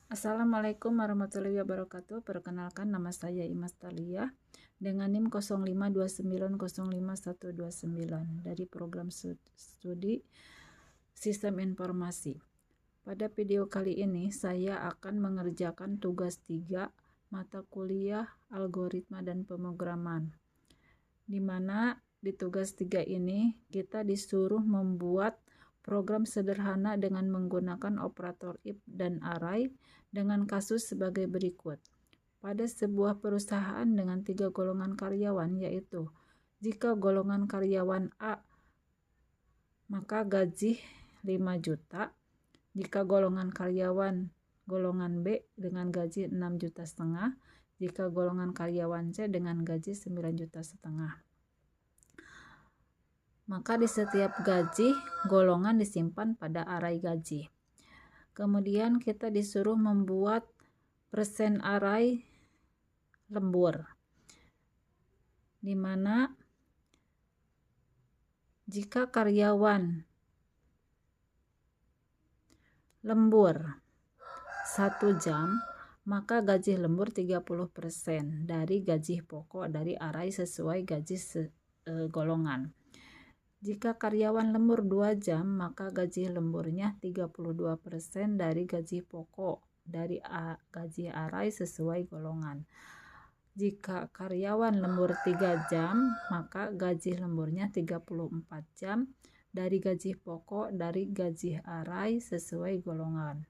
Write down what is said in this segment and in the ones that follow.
Assalamualaikum warahmatullahi wabarakatuh. Perkenalkan, nama saya Imas Talia dengan NIM 0529055129 dari program studi Sistem Informasi. Pada video kali ini saya akan mengerjakan tugas 3 mata kuliah Algoritma dan Pemrograman, di mana di tugas 3 ini kita disuruh membuat program sederhana dengan menggunakan operator if dan array dengan kasus sebagai berikut. Pada sebuah perusahaan dengan 3 golongan karyawan, yaitu jika golongan karyawan A maka gaji 5 juta, jika golongan karyawan golongan B dengan gaji 6,5 juta, jika golongan karyawan C dengan gaji 9,5 juta. Maka di setiap gaji golongan disimpan pada array gaji. Kemudian kita disuruh membuat persen array lembur, di mana jika karyawan lembur 1 jam, maka gaji lembur 30% dari gaji pokok dari array sesuai gaji golongan. Jika karyawan lembur 2 jam, maka gaji lemburnya 32% dari gaji pokok dari gaji array sesuai golongan. Jika karyawan lembur 3 jam, maka gaji lemburnya 34 jam dari gaji pokok dari gaji array sesuai golongan.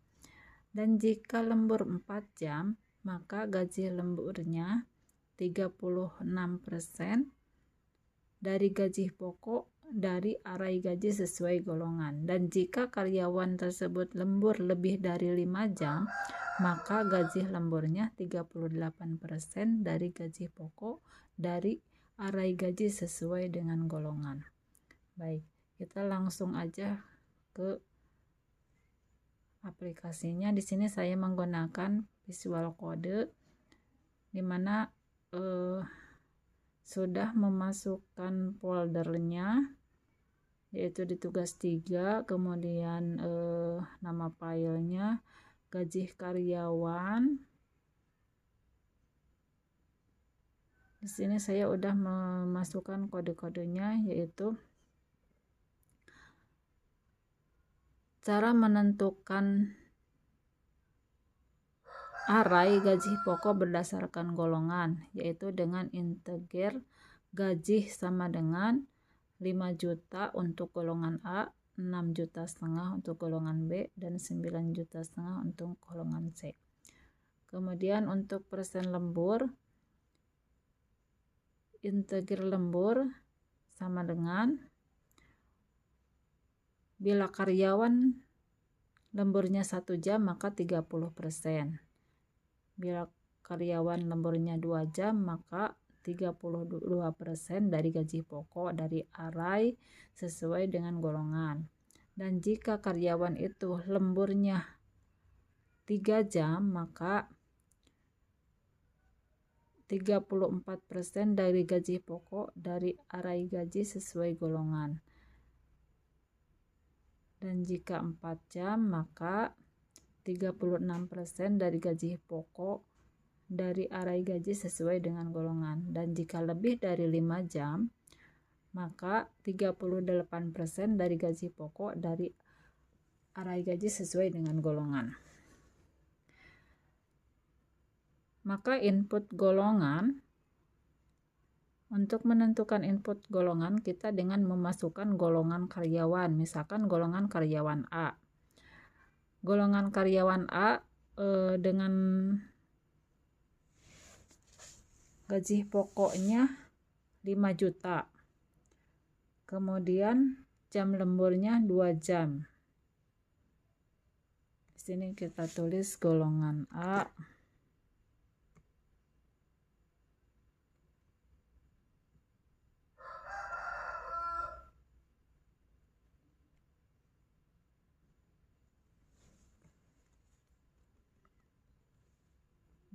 Dan jika lembur 4 jam, maka gaji lemburnya 36% dari gaji pokok dari array gaji sesuai golongan. Dan jika karyawan tersebut lembur lebih dari 5 jam, maka gaji lemburnya 38% dari gaji pokok dari array gaji sesuai dengan golongan. Baik, kita langsung aja ke aplikasinya. Di sini saya menggunakan Visual Code, di mana sudah memasukkan foldernya, yaitu di tugas 3, kemudian nama filenya gaji karyawan. Di sini saya udah memasukkan kode-kodenya, yaitu cara menentukan array gaji pokok berdasarkan golongan, yaitu dengan integer gaji sama dengan 5 juta untuk golongan A, 6,5 juta untuk golongan B, dan 9,5 juta untuk golongan C. Kemudian untuk persen lembur, integer lembur sama dengan bila karyawan lemburnya 1 jam maka 30%. Bila karyawan lemburnya 2 jam maka 32% dari gaji pokok dari array sesuai dengan golongan. Dan jika karyawan itu lemburnya 3 jam maka 34% dari gaji pokok dari array gaji sesuai golongan. Dan jika 4 jam maka 36% dari gaji pokok dari array gaji sesuai dengan golongan. Dan jika lebih dari 5 jam maka 38% dari gaji pokok dari array gaji sesuai dengan golongan. Maka input golongan, untuk menentukan input golongan kita dengan memasukkan golongan karyawan. Misalkan golongan karyawan A. Golongan karyawan A dengan gaji pokoknya 5 juta. Kemudian jam lemburnya 2 jam. Di sini kita tulis golongan A.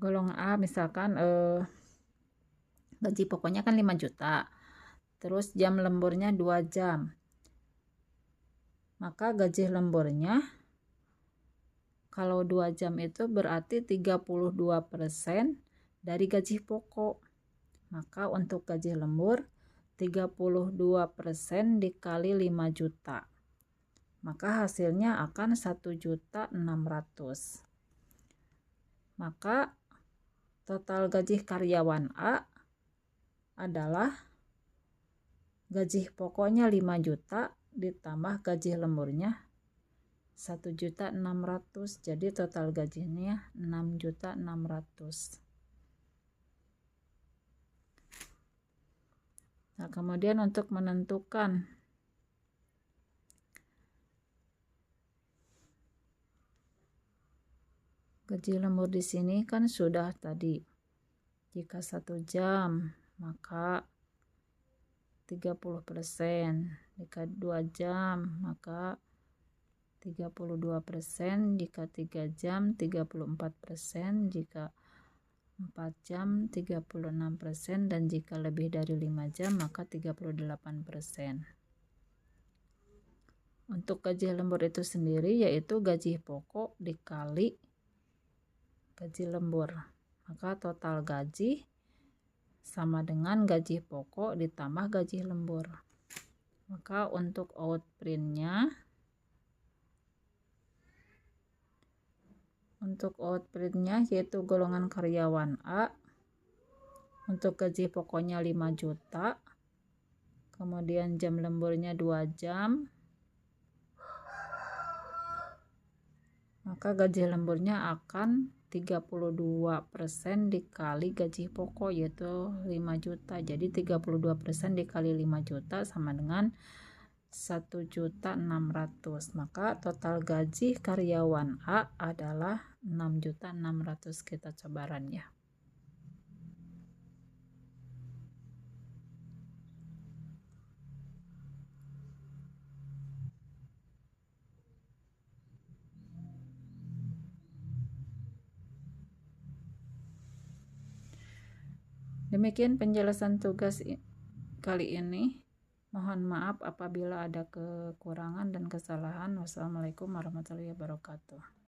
Golongan A misalkan gaji pokoknya kan 5 juta. Terus jam lemburnya 2 jam. Maka gaji lemburnya Kalau 2 jam itu berarti 32% dari gaji pokok. Maka untuk gaji lembur 32% dikali 5 juta. Maka hasilnya akan 1.600.000. Maka total gaji karyawan A adalah gaji pokoknya 5 juta ditambah gaji lemburnya 1.600.000. Jadi total gajinya 6.600.000. Nah, kemudian untuk menentukan gaji lembur di sini kan sudah tadi. Jika 1 jam maka 30%, jika 2 jam maka 32%, jika 3 jam 34%, jika 4 jam 36%, dan jika lebih dari 5 jam maka 38%. Untuk gaji lembur itu sendiri yaitu gaji pokok dikali gaji lembur. Maka total gaji sama dengan gaji pokok ditambah gaji lembur. Maka untuk outprintnya yaitu golongan karyawan A, untuk gaji pokoknya 5 juta, kemudian jam lemburnya 2 jam, maka gaji lemburnya akan 32% dikali gaji pokok yaitu 5 juta. Jadi 32% dikali 5 juta sama dengan 1.600.000. Maka total gaji karyawan A adalah 6.600.000. Kita coba run ya. Demikian penjelasan tugas kali ini. Mohon maaf apabila ada kekurangan dan kesalahan. Wassalamualaikum warahmatullahi wabarakatuh.